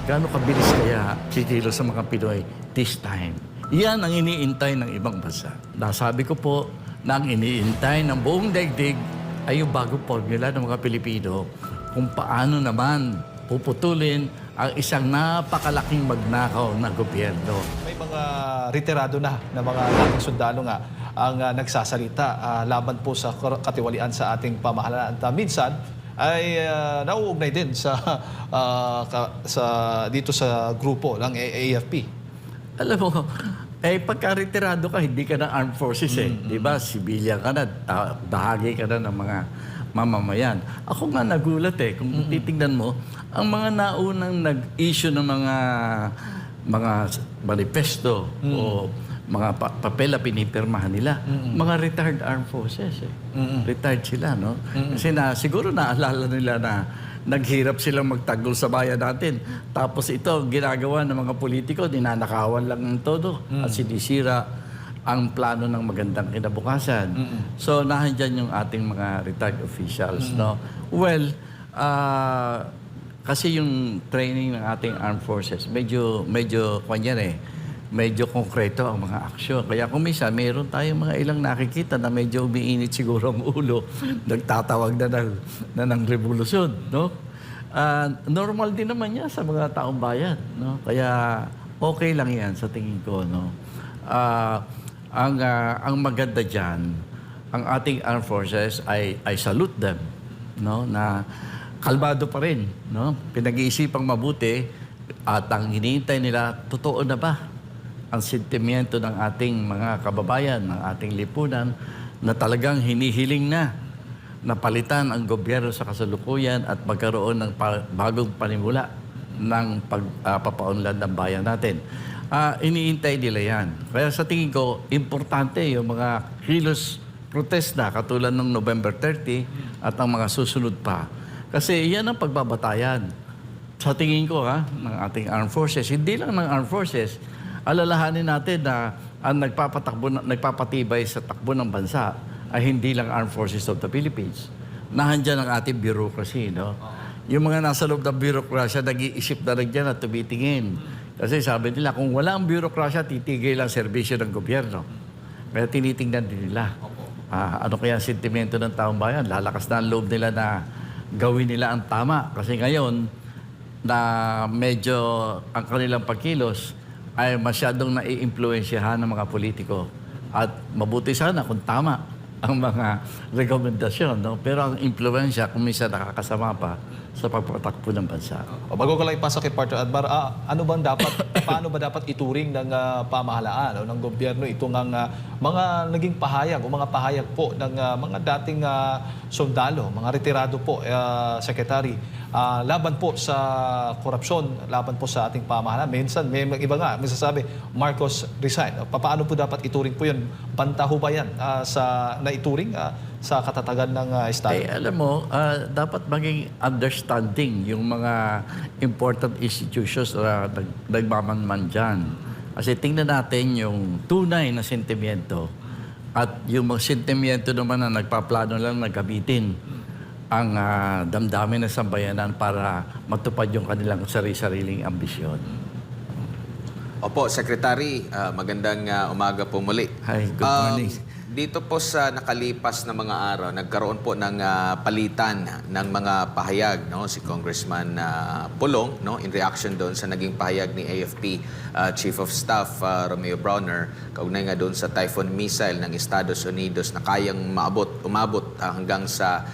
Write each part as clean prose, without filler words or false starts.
gaano kabilis kaya kikilos sa mga Pinoy this time. Yan ang iniintay ng ibang bansa. Nasabi ko po na ang iniintay ng buong daigdig ay yung bagong formula ng mga Pilipino kung paano naman puputulin ang isang napakalaking magnakaw na gobyerno. May mga retirado na mga dating sundalo nga ang nagsasalita laban po sa katiwalian sa ating pamahalaan. At minsan ay nauugnay din dito sa grupo ng AFP. Alam mo, pagka-retirado ka, hindi ka na armed forces Di ba? Civilian ka na, bahagi ka na ng mga mamamayan. Ako nga nagulat kung titignan mo, ang mga naunang nag-issue ng mga manifesto o mga papel na pinipirmahan nila, mga retired armed forces Retired sila, no? Kasi siguro naalala nila na naghirap silang magtanggol sa bayan natin. Tapos ito, ginagawa ng mga politiko, ninanakawan lang ng todo at sinisira ang plano ng magandang kinabukasan. So, nahandyan yung ating mga retired officials, no? Well, kasi yung training ng ating armed forces, medyo medyo konkreto ang mga aksyon. Kaya kung minsan, mayroon tayong mga ilang nakikita na medyo umiinit siguro ang ulo, nagtatawag na ng revolusyon, no? Normal din naman yan sa mga taong bayan, no? Kaya okay lang yan sa tingin ko, no? Ang maganda dyan, ang ating armed forces ay salute them, no? Na kalmado pa rin, no? Pinag-iisipang mabuti at ang hinihintay nila, totoo na ba ang sentimiento ng ating mga kababayan, ng ating lipunan, na talagang hinihiling na napalitan ang gobyerno sa kasalukuyan at magkaroon ng bagong panimula ng pagpapaunlad ng bayan natin. Iniintay nila yan. Kaya sa tingin ko, importante yung mga kilos protesta katulad ng November 30 at ang mga susunod pa. Kasi yan ang pagbabatayan. Sa tingin ko, ng ating armed forces, hindi lang ng armed forces, alalahanin natin na ang nagpapatibay sa takbo ng bansa ay hindi lang Armed Forces of the Philippines. Nahandyan ang ating bureaucracy, no? Yung mga nasa loob ng bureaucracy, nag-iisip na rin dyan at tumitingin. Kasi sabi nila, kung wala ang bureaucracy, titigil ang serbisyo ng gobyerno. Kaya tinitingnan din nila. Ano kaya ang sentimento ng taong bayan? Lalakas na ang loob nila na gawin nila ang tama. Kasi ngayon, na medyo ang kanilang pagkilos ay masyadong nai-impluensyahan ng mga politiko. At mabuti sana kung tama ang mga rekomendasyon, no? Pero ang impluensya, kung minsan nakakasama pa sa pagpatakbo ng bansa. Bago ko lang ipasa kay Partner Admar, paano ba dapat ituring ng pamahalaan o ng gobyerno itong mga naging pahayag o mga pahayag po ng mga dating sundalo, mga retirado po, Secretary, laban po sa korupsyon, laban po sa ating pamahalaan. Minsan, may iba nga, sasabi, Marcos resign. Paano po dapat ituring po yun? Banta ho ba yan na ituring sa katatagan ng Estado? Alam mo, dapat maging understanding yung mga important institutions na nagmamanman dyan. Kasi tingnan natin yung tunay na sentimiento at yung mga sentimiento naman na nagpaplano lang na gamitin ang damdamin ng sambayanan para matupad yung kanilang sarili-sariling ambisyon. Opo, Secretary, magandang umaga po muli. Hi, good morning. Dito po sa nakalipas na mga araw, nagkaroon po ng palitan ng mga pahayag, no? Si Congressman Pulong, no? In reaction doon sa naging pahayag ni AFP Chief of Staff Romeo Browner, kaugnay nga doon sa Typhoon missile ng Estados Unidos na kayang umabot hanggang sa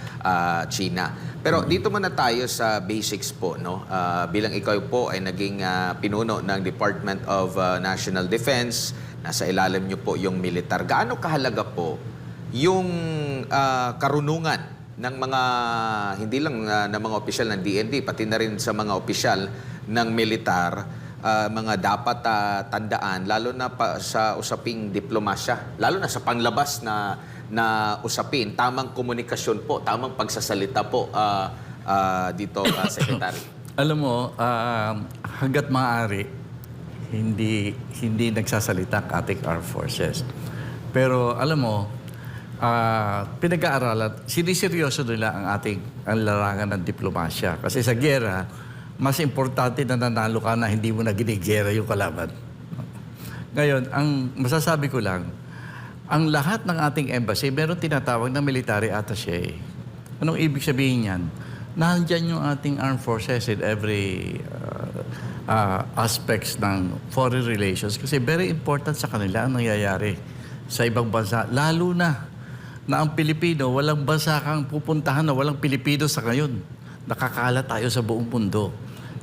China. Pero dito muna tayo sa basics po, no? Bilang ikaw po ay naging pinuno ng Department of National Defense, nasa ilalim niyo po yung militar. Gaano kahalaga po yung karunungan ng mga, hindi lang ng mga opisyal ng DND, pati na rin sa mga opisyal ng militar, mga dapat tandaan, lalo na sa usaping diplomasya, lalo na sa panglabas na usapin, tamang komunikasyon po, tamang pagsasalita po dito, Secretary. Alam mo, hanggat maaari, hindi nagsasalita ang ating armed forces. Pero alam mo, pinag-aaralan, siniseryoso nila ang larangan ng diplomasya. Kasi sa giyera, mas importante na nanalo ka na hindi mo na ginigera yung kalaban. Ngayon, ang masasabi ko lang, ang lahat ng ating embassy, meron tinatawag na military attaché. Anong ibig sabihin yan? Nandyan yung ating armed forces in every aspects ng foreign relations kasi very important sa kanila ang nangyayari sa ibang bansa. Lalo na ang Pilipino, walang bansa kang pupuntahan na walang Pilipino sa ngayon. Nakakala tayo sa buong mundo.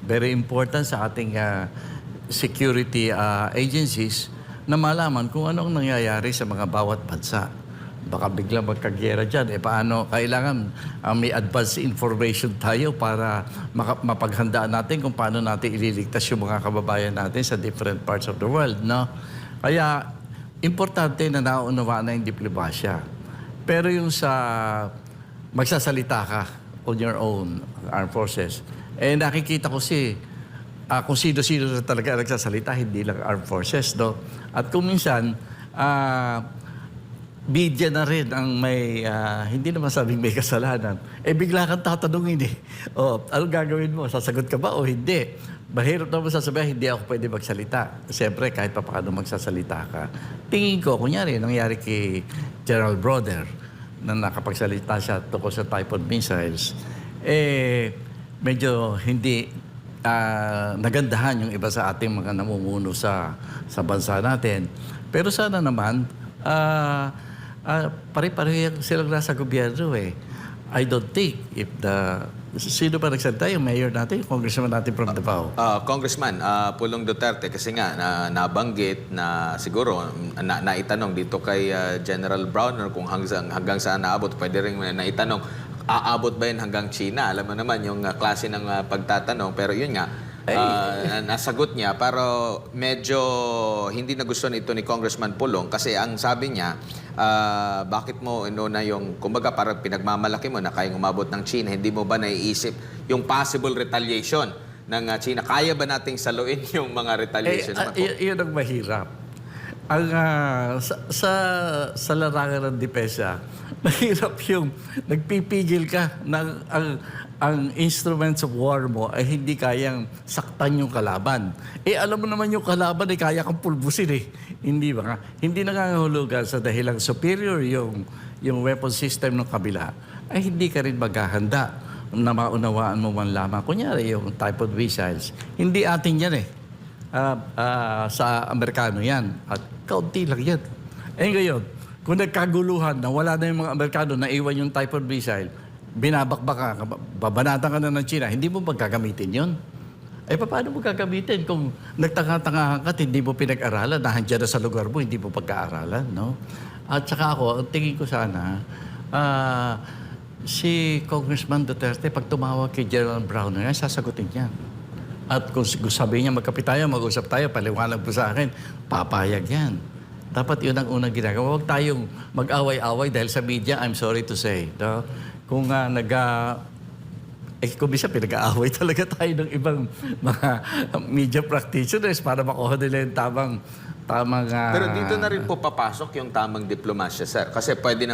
Very important sa ating security agencies na malaman kung ano ang nangyayari sa mga bawat bansa. Baka biglang magkagyera dyan. Paano? Kailangan may advance information tayo para mapaghandaan natin kung paano natin ililigtas yung mga kababayan natin sa different parts of the world. No? Kaya, importante na naunawaan na yung diplomasya. Pero yung sa magsasalita ka on your own, armed forces, nakikita ko kung sino-sino na talaga nagsasalita, hindi lang armed forces. No? At kung minsan, media na rin ang may, hindi naman sabing may kasalanan. Bigla kang tatanungin anong gagawin mo? Sasagot ka ba o hindi? Mahirap naman sasabihin, hindi ako pwede magsalita. Siyempre, kahit pa paano magsasalita ka. Tingin ko, kunyari, nangyari kay General Broder na nakapagsalita siya tungkol sa Typhoon missiles, medyo hindi nagandahan yung iba sa ating mga namumuno sa bansa natin. Pero sana naman, pare-pareho silang nasa gobyerno I don't think if sino ba nagsalita? Yung mayor natin, yung congressman natin from Davao. Congressman Pulong Duterte, kasi nga nabanggit na siguro naitanong dito kay General Browner kung hanggang saan naabot. Pwede rin naitanong, aabot ba yun hanggang China? Alam mo naman yung klase ng pagtatanong. Pero yun nga, nasagot niya, pero medyo hindi nagustuhan ito ni Congressman Pulong kasi ang sabi niya, bakit mo na yung, kumbaga parang pinagmamalaki mo na kayang umabot ng China, hindi mo ba naiisip yung possible retaliation ng China? Kaya ba nating saluin yung mga retaliation? Yun ang mahirap. Ang sa larangan ng depensa, mahirap yung nagpipigil ka ng ang instruments of war mo ay hindi kayang saktan yung kalaban. Alam mo naman yung kalaban ay kaya kang pulbusin Hindi ba nga? Hindi nangangahulugan sa dahilang superior yung weapon system ng kabila, ay hindi ka rin maghahanda na maunawaan mo man lamang. Kunyari yung Typhoon missiles, hindi atin yan sa Amerikano yan. At kaunti lang yan. Ngayon, kung nagkaguluhan na wala na yung mga Amerikano na iwan yung Typhoon missile, binabakbak ka, babanatan ka na ng China, hindi mo magkagamitin yun. Paano mo gagamitin kung nagtanga-tanga ka at hindi mo pinag-aralan, nahandyan na sa lugar mo, hindi mo pagka-aralan, no? At saka ako, ang tingin ko sana, si Congressman Duterte, pag tumawag kay General Browner, sasagutin niya. At kung sabihin niya, magkapit tayo, mag-usap tayo, paliwanag po sa akin, papayag yan. Dapat yun ang unang ginagawa. Huwag tayong mag-away-away dahil sa media, I'm sorry to say, no? Kung kung bisa pinag-aaway talaga tayo ng ibang mga media practitioners para makuha nila yung tamang Pero dito na rin po papasok yung tamang diplomasya, sir. Kasi pwede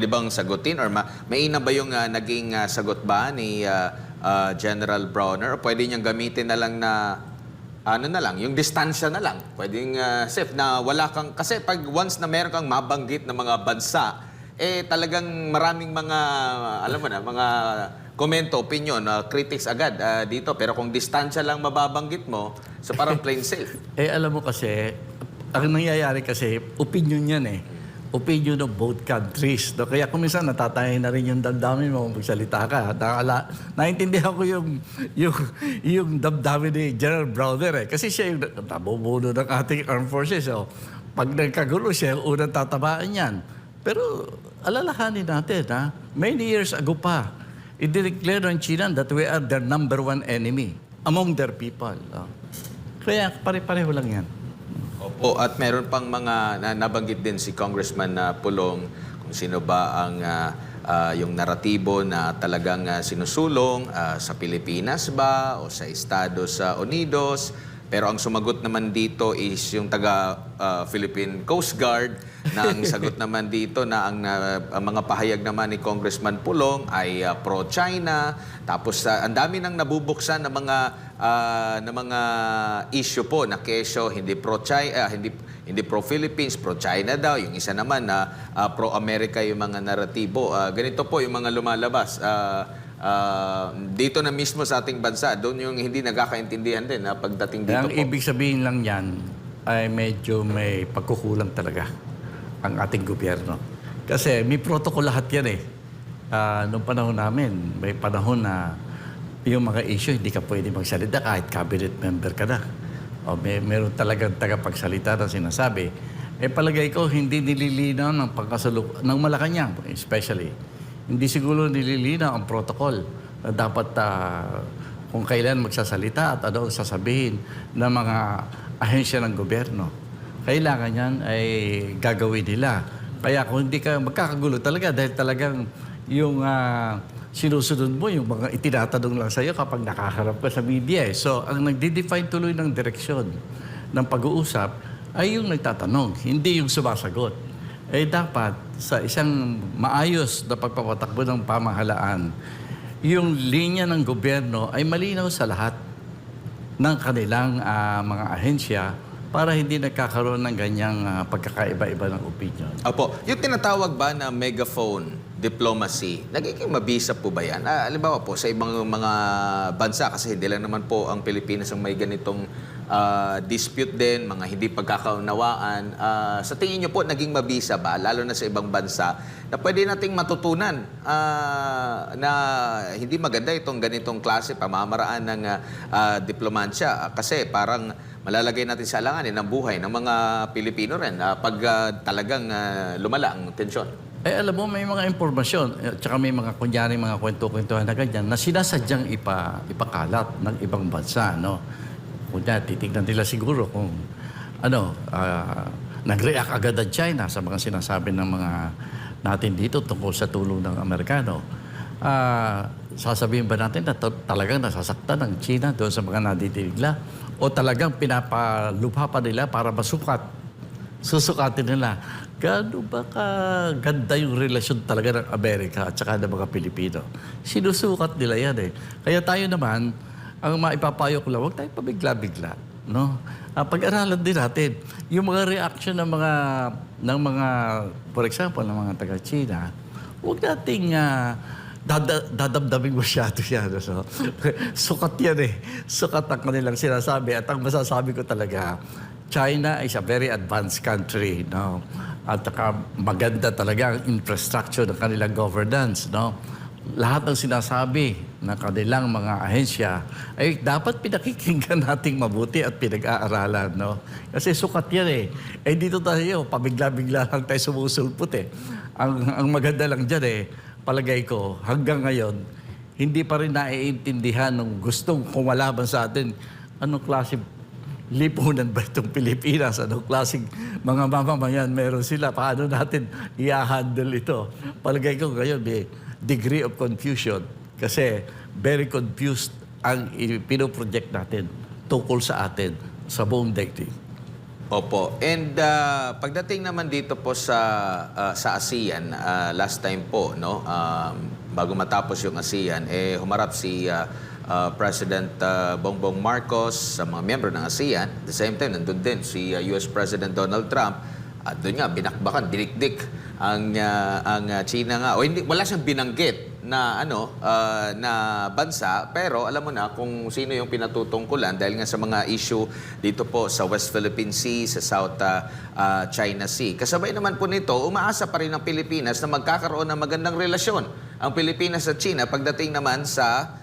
bang sagutin or maina ba yung naging sagot ba ni General Browner? O pwede niyang gamitin na lang na yung distansya na lang. Pwedeng safe na wala kang, kasi pag once na meron kang mabanggit na mga bansa, talagang maraming mga, alam mo na, mga komento, opinion, critics agad dito. Pero kung distansya lang mababanggit mo, so parang plain safe. Alam mo kasi, ang nangyayari kasi, opinion yan Opinion of both countries. No? Kaya kung minsan natatayin na rin yung damdamin mo magsalita ka. Naintindihan ko yung damdamin ni General Browner Kasi siya yung nabubuno ng ating armed forces. Pag nagkagulo siya, yung unang tatabaan yan. Pero alalahanin natin, many years ago pa, i-declare ng China that we are their number one enemy among their people. Kaya pare-pareho lang yan. Opo, at meron pang mga nabanggit din si Congressman Pulong kung sino ba ang yung naratibo na talagang sinusulong sa Pilipinas ba o sa Estados Unidos Pero ang sumagot naman dito is yung taga Philippine Coast Guard na ang sagot naman dito na ang mga pahayag naman ni Congressman Pulong ay pro-China. Tapos ang dami nang nabubuksan na mga issue po na kesyo hindi pro-China, hindi pro-Philippines, pro-China daw. Yung isa naman na pro-America yung mga naratibo. Ganito po yung mga lumalabas. Dito na mismo sa ating bansa, doon yung hindi nagkakaintindihan din na pagdating dito Ang po. ibig sabihin lang yan ay medyo may pagkukulang talaga ang ating gobyerno. Kasi may protocol lahat yan eh. Noong panahon namin, may panahon na yung mga issue, hindi ka pwede magsalita kahit cabinet member ka na. O meron talagang tagapagsalita na sinasabi. Palagay ko, hindi nililinaw ng Malacanang, especially. Hindi siguro nililinaw ang protocol na dapat kung kailan magsasalita at ano ang sasabihin ng mga ahensya ng gobyerno. Kailangan yan ay gagawin nila. Kaya kung hindi ka magkakagulo talaga dahil talagang yung sinusunod mo, yung mga itinatanong lang sa'yo kapag nakaharap ka sa media. So, ang nagde-define tuloy ng direksyon ng pag-uusap ay yung nagtatanong, hindi yung sumasagot. Dapat sa isang maayos na pagpapatakbo ng pamahalaan, yung linya ng gobyerno ay malinaw sa lahat ng kanilang mga ahensya para hindi nagkakaroon ng ganyang pagkakaiba-iba ng opinion. Opo, yung tinatawag ba na megaphone diplomacy, nagiging mabisa po ba yan? Halimbawa po, sa ibang mga bansa, kasi hindi lang naman po ang Pilipinas ang may ganitong dispute din, mga hindi pagkakaunawaan. Sa tingin nyo po, naging mabisa ba, lalo na sa ibang bansa, na pwede nating matutunan na hindi maganda itong ganitong klase, pamamaraan ng diplomansya? Kasi parang malalagay natin sa alanganin ang buhay ng mga Pilipino rin pag talagang lumala ang tensyon. Alam mo, may mga impormasyon, at saka may mga kunyari mga kwento-kwentuhan na ganyan na sinasadyang ipakalat ng ibang bansa, no? Kunya, titignan nila siguro kung nag-react agad ang China sa mga sinasabi ng mga natin dito tungkol sa tulong ng Amerikano. Sasabihin ba natin na talagang nasasaktan ng China doon sa mga nadidinig nila? O talagang pinapalubha pa nila para masukat? Susukatin nila. Gaano ba kaganda yung relasyon talaga ng Amerika at saka ng mga Pilipino? Sinusukat nila yan eh. Kaya tayo naman, ang maipapayo ko lang, huwag tayo pabigla-bigla. No? Pag-aralan din natin yung mga reaction ng mga, for example, ng mga taga-China, huwag nating dadamdaming masyado yan. So, sukat yan eh. Sukat ang kanilang sinasabi. At ang masasabi ko talaga, China is a very advanced country, no? At maganda talaga ang infrastructure ng kanilang governance, no? Lahat ng sinasabi ng kanilang mga ahensya ay dapat pinakikinggan nating mabuti at pinag-aaralan, no? Kasi sukat yan eh. Dito tayo, pabigla-bigla lang tayo sumusulpot eh. Ang maganda lang dyan eh, palagay ko, hanggang ngayon, hindi pa rin naiintindihan ng gustong kumalaban sa atin. Anong klase lipunan ba itong Pilipinas? Anong klaseng mga mamamayan meron sila? Paano natin i-handle ito? Palagay ko ngayon may degree of confusion kasi very confused ang pinoproject natin tungkol sa atin sa buong daigdig. Opo. And pagdating naman dito po sa ASEAN, last time po, no, bago matapos yung ASEAN, humarap si President Bongbong Marcos sa mga miyembro ng ASEAN. At the same time, nandun din si US President Donald Trump. At doon nga, binakbakan, dinikdik ang China nga. O hindi, wala siyang binanggit na na bansa, pero alam mo na kung sino yung pinatutungkulan dahil nga sa mga issue dito po sa West Philippine Sea, sa South China Sea. Kasabay naman po nito, umaasa pa rin ang Pilipinas na magkakaroon ng magandang relasyon ang Pilipinas at China pagdating naman sa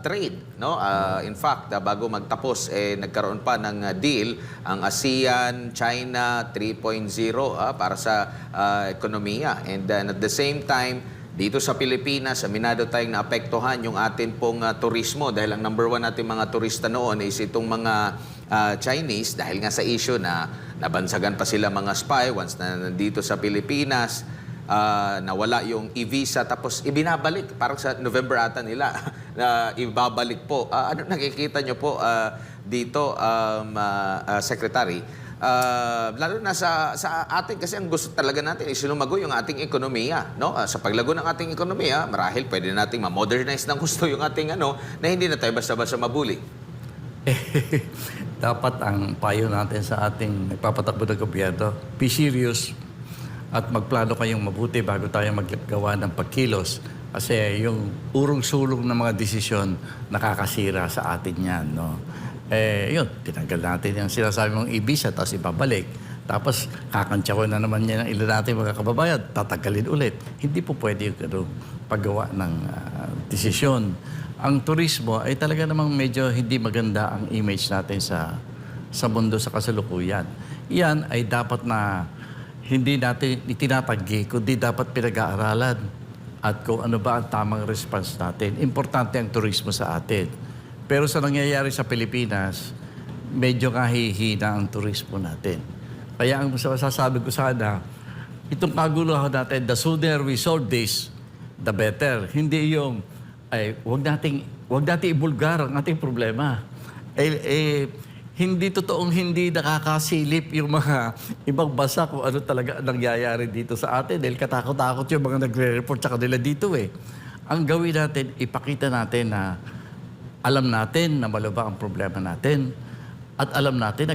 trade, no? In fact, bago magtapos nagkaroon pa ng deal ang ASEAN China 3.0 para sa ekonomiya. And then at the same time, dito sa Pilipinas, aminado tayong naapektuhan yung atin pong turismo dahil ang number one natin mga turista noon is itong mga Chinese dahil nga sa issue na nabansagan pa sila mga spy once na nandito sa Pilipinas. nawala yung e-visa tapos ibinabalik. Parang sa November ata nila na ibabalik po. Ano nakikita nyo po dito, Secretary? Lalo na sa atin kasi ang gusto talaga natin is lumago yung ating ekonomiya, no? Sa paglago ng ating ekonomiya, marahil pwede nating ma-modernize ng gusto yung ating na hindi na tayo basta-basta mabuli. Dapat ang payo natin sa ating nagpapatakbo ng gobyerno, be serious at magplano kayong mabuti bago tayo maggawa ng pagkilos. Kasi yung urong-sulong ng mga desisyon nakakasira sa atin yan, no? Yun, tinanggal natin yung sinasabi mong e-visa, tapos ibabalik. Tapos, kakantsawan na naman niya ng ilan natin mga kababayan, tatagalin ulit. Hindi po pwede yung paggawa ng desisyon. Ang turismo ay talaga namang medyo hindi maganda ang image natin sa mundo sa kasalukuyan. Yan ay dapat na hindi natin itinatanggi, kundi dapat pinag-aaralan at kung ano ba ang tamang response natin. Importante ang turismo sa atin. Pero sa nangyayari sa Pilipinas, medyo kahihina ang turismo natin. Kaya ang masasabi ko sana, itong kaguluhan natin, the sooner we solve this, the better. Hindi yung, wag nating ibulgar ang ating problema. Hindi totoong hindi nakakasilip yung mga ibang bansa kung ano talaga ang nangyayari dito sa atin. Dahil katakot-takot yung mga nagre-report sa kanila dito eh. Ang gawin natin, ipakita natin na alam natin na malubha ang problema natin at alam natin na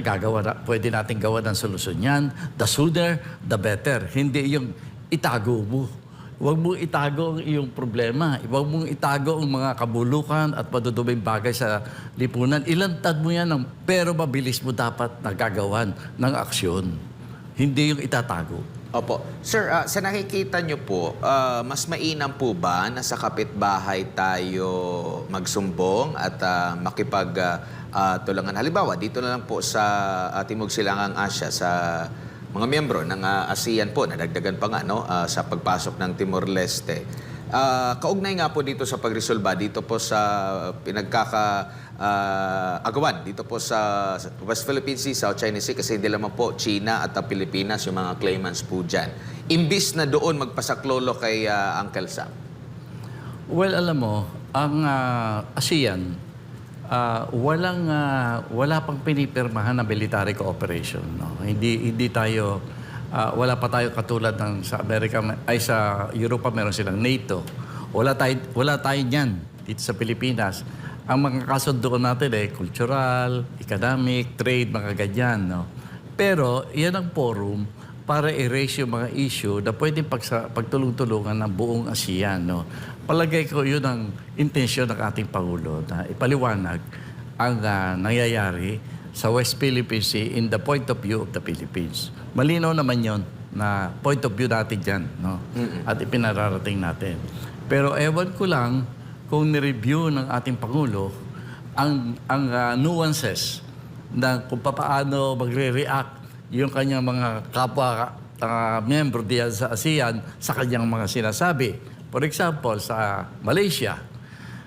pwede natin gawa ng solusyon yan. The sooner, the better. Hindi yung itago mo. Huwag mong itago ang iyong problema. Huwag mong itago ang mga kabulukan at maduduming bagay sa lipunan. Ilantad mo yan, pero mabilis mo dapat nagagawan ng aksyon. Hindi yung itatago. Opo. Sir, sa nakikita nyo po, mas mainam po ba na sa kapitbahay tayo magsumbong at makipagtulangan? Halimbawa, dito na lang po sa Timog Silangang Asya, sa mga miyembro ng ASEAN po, nadagdagan pa nga sa pagpasok ng Timor-Leste. Kaugnay nga po dito sa pagresolba, dito po sa agawan dito po sa West Philippine Sea, South China Sea, kasi hindi lamang po China at Pilipinas yung mga claimants po dyan. Imbis na doon magpasaklolo kay Uncle Sam. Well, alam mo, ang ASEAN, wala pang pinipirmahan na military cooperation. No? Hindi tayo, wala pa tayo katulad ng sa Amerika, ay sa Europa meron silang NATO. Wala tayo niyan dito sa Pilipinas. Ang mga kasunduan natin cultural, economic, trade, mga ganyan. No? Pero yan ang forum para i-raise yung mga issue na pwedeng pagtulong-tulungan ng buong ASEAN. No? Palagay ko yun ang intensyon ng ating Pangulo na ipaliwanag ang nangyayari sa West Philippine Sea in the point of view of the Philippines. Malinaw naman yon na point of view natin dyan. No? At ipinararating natin. Pero ewan ko lang kung nireview ng ating Pangulo ang nuances na kung paano magre-react yung kanyang mga kapwa miyembro diyan sa ASEAN sa kanyang mga sinasabi. For example, sa Malaysia.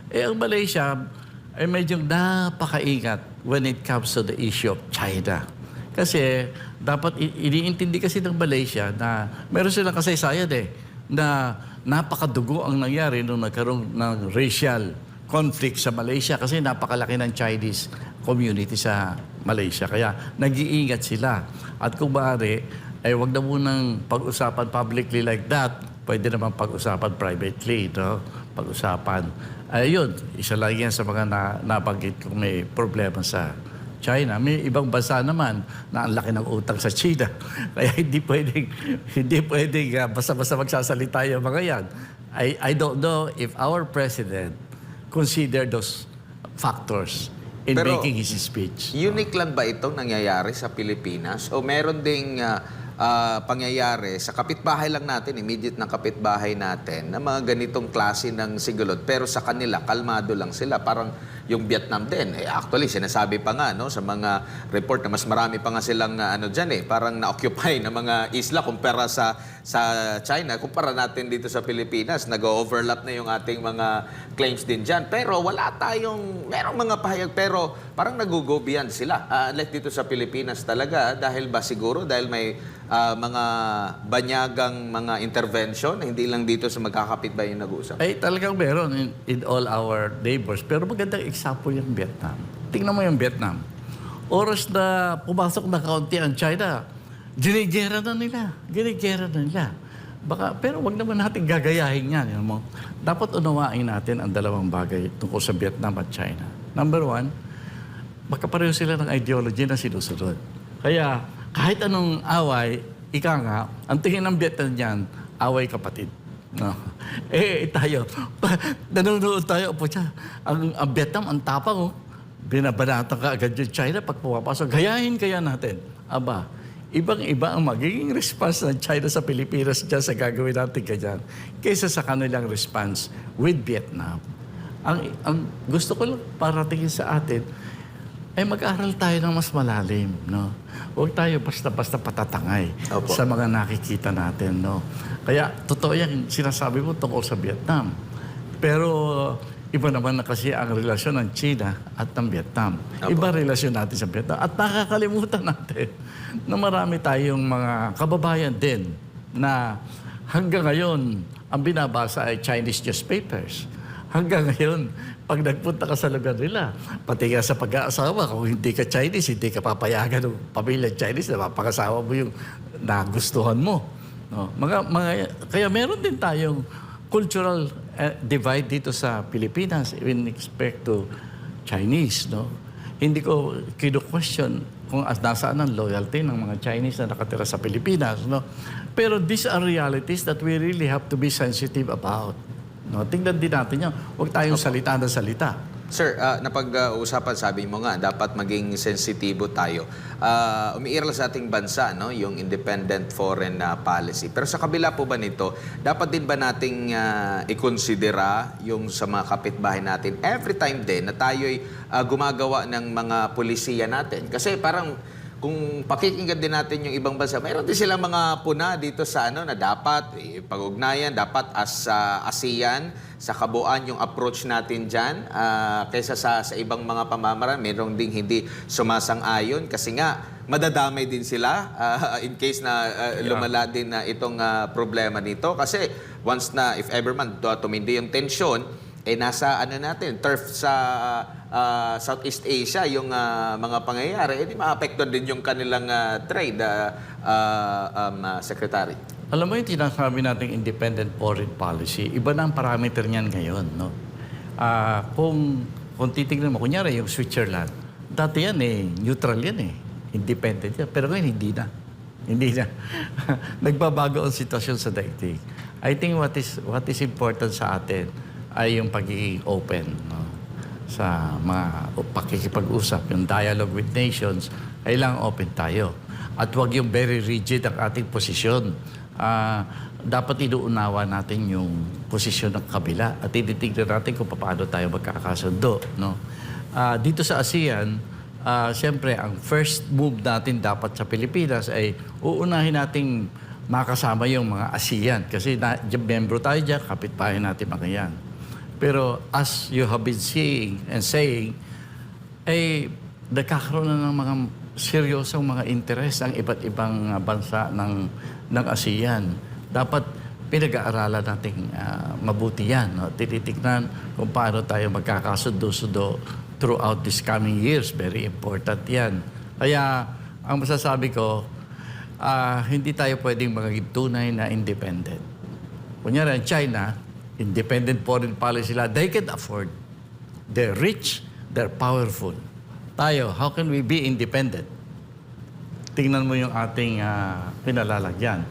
Ang Malaysia ay medyo napakaingat when it comes to the issue of China. Kasi dapat iniintindi kasi ng Malaysia na meron silang kasaysayan na napakadugo ang nangyari nung nagkaroon ng racial conflict sa Malaysia kasi napakalaki ng Chinese community sa Malaysia. Kaya nag-iingat sila. At kung maaari, ay wag na munang pag-usapan publicly like that. Pwede naman pag-usapan privately. No? Pag-usapan. Ayun, isa lang yan sa mga nabanggit kung may problema sa China. May ibang bansa naman na ang laki ng utang sa China. Kaya hindi pwedeng basta-basta magsasalita yung mga yan. I don't know if our president consider those factors in Pero, making his speech. Unique lang ba itong nangyayari sa Pilipinas? O meron ding pangyayari sa kapitbahay lang natin, immediate ng kapitbahay natin, na mga ganitong klase ng sigulot. Pero sa kanila, kalmado lang sila. Parang yung Vietnam din. Actually, sinasabi pa nga sa mga report na mas marami pa nga silang parang na-occupy na mga isla kumpara sa China. Kumpara natin dito sa Pilipinas, nag-overlap na yung ating mga claims din dyan. Pero merong mga pahayag, pero parang nag-go beyond sila. Like dito sa Pilipinas talaga, dahil ba siguro, dahil may mga banyagang mga intervention, hindi lang dito sa magkakapitbahay yung nag-uusap? Ay, talagang meron in all our neighbors. Pero magandang example yung Vietnam. Tingnan mo yung Vietnam. Oras na pumasok na kaunti ang China, ginigera na nila. Ginigera na nila. Baka, pero wag naman natin gagayahin yan. You know? Dapat unawain natin ang dalawang bagay tungkol sa Vietnam at China. Number one, magkapareho sila ng ideology na sinusunod. Kaya kahit anong away, ika nga, ang tingin ng Vietnam niyan, away kapatid. No. Tayo, nanonood tayo po siya. Ang Vietnam, ang tapang, binabanatan ka agad yung China pag pumapasok. Gayahin kaya natin. Aba, ibang-iba ang magiging response ng China sa Pilipinas dyan sa gagawin natin ganyan kaysa sa kanilang response with Vietnam. Ang gusto ko lang paratingin sa atin ay mag-aral tayo ng mas malalim, no? Huwag tayo basta-basta patatangay Opo. sa mga nakikita natin, no? Kaya totoo yan, sinasabi mo tungkol sa Vietnam. Pero iba naman na kasi ang relasyon ng China at ng Vietnam. Opo. Iba relasyon natin sa Vietnam. At nakakalimutan natin na marami tayong mga kababayan din na hanggang ngayon ang binabasa ay Chinese newspapers. Hanggang ngayon, pag nagpunta ka sa lugar nila, pati nga sa pag-aasawa, kung hindi ka Chinese, hindi ka papayagan ng pamilya Chinese na mapangasawa mo yung nagustuhan mo. No? Kaya meron din tayong cultural divide dito sa Pilipinas in respect to Chinese. No? Hindi ko kino-question kung nasaan ang loyalty ng mga Chinese na nakatira sa Pilipinas. No? Pero these are realities that we really have to be sensitive about. No, tingnan din natin yan. Huwag tayong salita na salita. Sir, napag-uusapan, sabi mo nga, dapat maging sensitibo tayo. Umiiral sa ating bansa, no, yung independent foreign policy. Pero sa kabila po ba nito, dapat din ba nating ikonsidera yung sa mga kapitbahay natin every time din na tayo'y gumagawa ng mga polisiya natin? Kasi parang kung pakikinggan din natin yung ibang bansa, mayroon din silang mga puna dito sa na dapat pag-ugnayan, dapat as ASEAN, sa kabuuan yung approach natin dyan, kaysa sa ibang mga pamamaraan, mayroon ding hindi sumasang-ayon kasi nga madadamay din sila in case na lumala din na itong problema nito. Kasi once na, if ever man tumindi yung tensyon, nasa natin, turf sa Southeast Asia, yung mga pangyayari, di maapektuhan din yung kanilang trade, Secretary. Alam mo yung tinasabi nating independent foreign policy, iba na ang parameter niyan ngayon. No? Kung titignan mo, kunyari yung Switzerland, dati yan neutral yan independent yan. Pero ngayon hindi na. Hindi na. Nagbabago ang sitwasyon sa daigdig. I think what is important sa atin ay yung pagiging open, no? Sa mga pakikipag-usap, yung dialogue with nations, kailangan open tayo. At huwag yung very rigid ang ating posisyon. Dapat inuunawa natin yung posisyon ng kabila at tinitignan natin kung paano tayo magkakasundo. No? Dito sa ASEAN, siyempre, ang first move natin dapat sa Pilipinas ay uunahin nating makasama yung mga ASEAN. Kasi membro tayo dyan, kapitbahay natin mga yan. Pero as you have been seeing and saying, nagkakaroon na ng mga seryosong mga interes ang iba't ibang bansa ng ASEAN. Dapat pinag-aaralan natin mabuti yan. No? Tinitignan kung paano tayo magkakasundo-sundo throughout these coming years. Very important yan. Kaya ang masasabi ko, hindi tayo pwedeng maging tunay na independent. Kunyari, China, independent foreign policy sila, they can afford. They're rich, they're powerful. Tayo, how can we be independent? Tingnan mo yung ating pinalalagyan.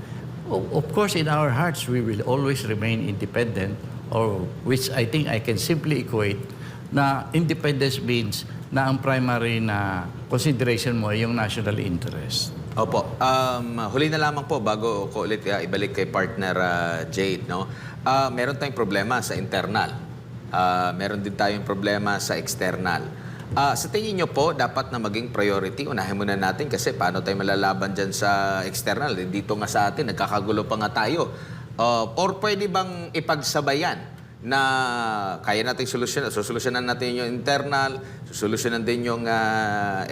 Of course, in our hearts, we will always remain independent, or which I think I can simply equate na independence means na ang primary na consideration mo ay yung national interest. Opo. Huli na lamang po bago ko ulit ibalik kay partner Jade, no? Meron tayong problema sa internal. Meron din tayong problema sa external. Sa tingin nyo po, dapat na maging priority, unahin muna natin kasi paano tayo malalaban dyan sa external? Dito nga sa atin, nagkakagulo pa nga tayo. Or pwede bang ipagsabayan na kaya nating solusyonan natin yung internal, solusyonan din yung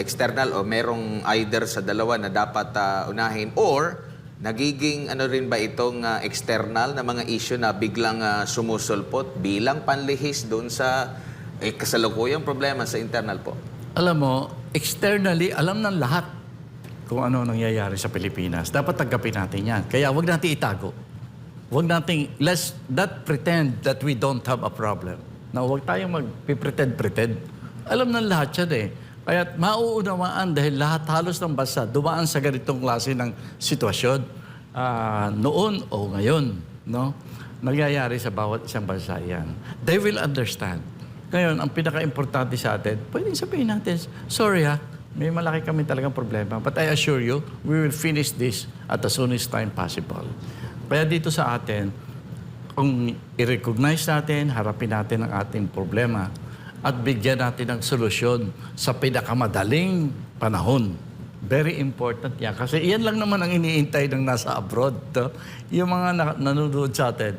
external, o merong either sa dalawa na dapat unahin, or nagiging ano rin ba itong external na mga issue na biglang sumusulpot bilang panlihis doon sa kasalukuyang problema sa internal po? Alam mo, externally, alam ng lahat kung ano nangyayari sa Pilipinas. Dapat tanggapin natin yan. Kaya wag natin itago. Wag natin, let's not pretend that we don't have a problem. Na wag tayong mag-pretend. Alam ng lahat yan eh. Kaya mauunawaan dahil lahat halos ng bansa dumaan sa ganitong klase ng sitwasyon noon o ngayon. No? Nangyayari sa bawat isang bansa yan. They will understand. Ngayon, ang pinaka-importante sa atin, pwedeng sabihin natin, sorry may malaki kami talagang problema. But I assure you, we will finish this at the soonest time possible. Kaya dito sa atin, kung i-recognize natin, harapin natin ang ating problema at bigyan natin ng solusyon sa pinakamadaling panahon. Very important yan. Kasi iyan lang naman ang iniintay ng nasa abroad. To. Yung mga nanonood sa atin,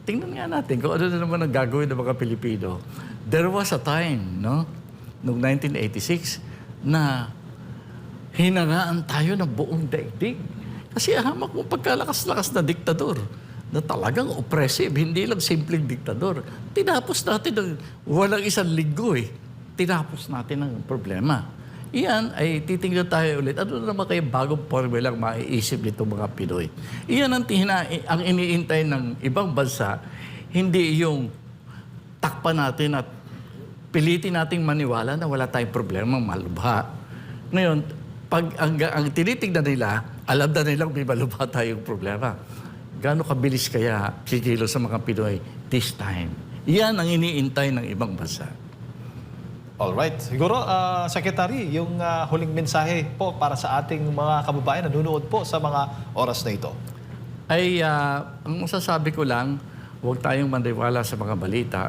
tingnan nga natin kung ano na naman ang gagawin ng mga Pilipino. There was a time, no, noong 1986, na hinangaan tayo ng buong daigdig. Kasi hamak mo pagkalakas-lakas na diktador na talagang oppressive, hindi lang simpleng diktador. Tinapos natin ng walang isang linggo eh. Tinapos natin ang problema. Iyan ay titingnan tayo ulit. Ano naman kayo bagong formula ang maiisip nito mga Pinoy? Iyan ang iniintay ng ibang bansa, hindi yung takpan natin at pilitin nating maniwala na wala tayong problema, malubha. Ngayon, pag ang tinitignan nila, alam na nilang may malubha tayong problema. Gaano kabilis kaya kikilos sa mga Pinoy this time? Iyan ang iniintay ng ibang bansa. Alright. Siguro, Secretary, yung huling mensahe po para sa ating mga kababayan na nanonood po sa mga oras na ito. Ay, ang masasabi ko lang, huwag tayong maniwala sa mga balita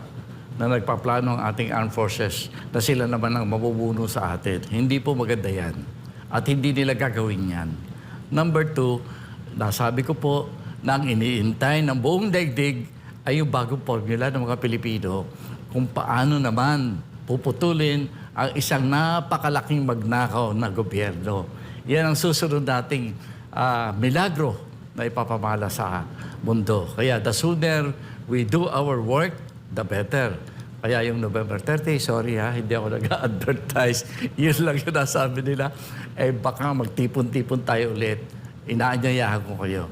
na nagpaplano ang ating armed forces na sila naman ang mabubuno sa atin. Hindi po maganda yan. At hindi nila gagawin yan. Number 2, nasabi ko po na ang iniintay ng buong daigdig ay yung bagong formula ng mga Pilipino kung paano naman puputulin ang isang napakalaking magnakaw na gobyerno. Yan ang susunod nating milagro na ipapamala sa mundo. Kaya the sooner we do our work, the better. Kaya yung November 30, sorry hindi ako nag-advertise. Yun lang yung nasabi nila. Baka magtipon-tipon tayo ulit. Inaanyayahan ko kayo.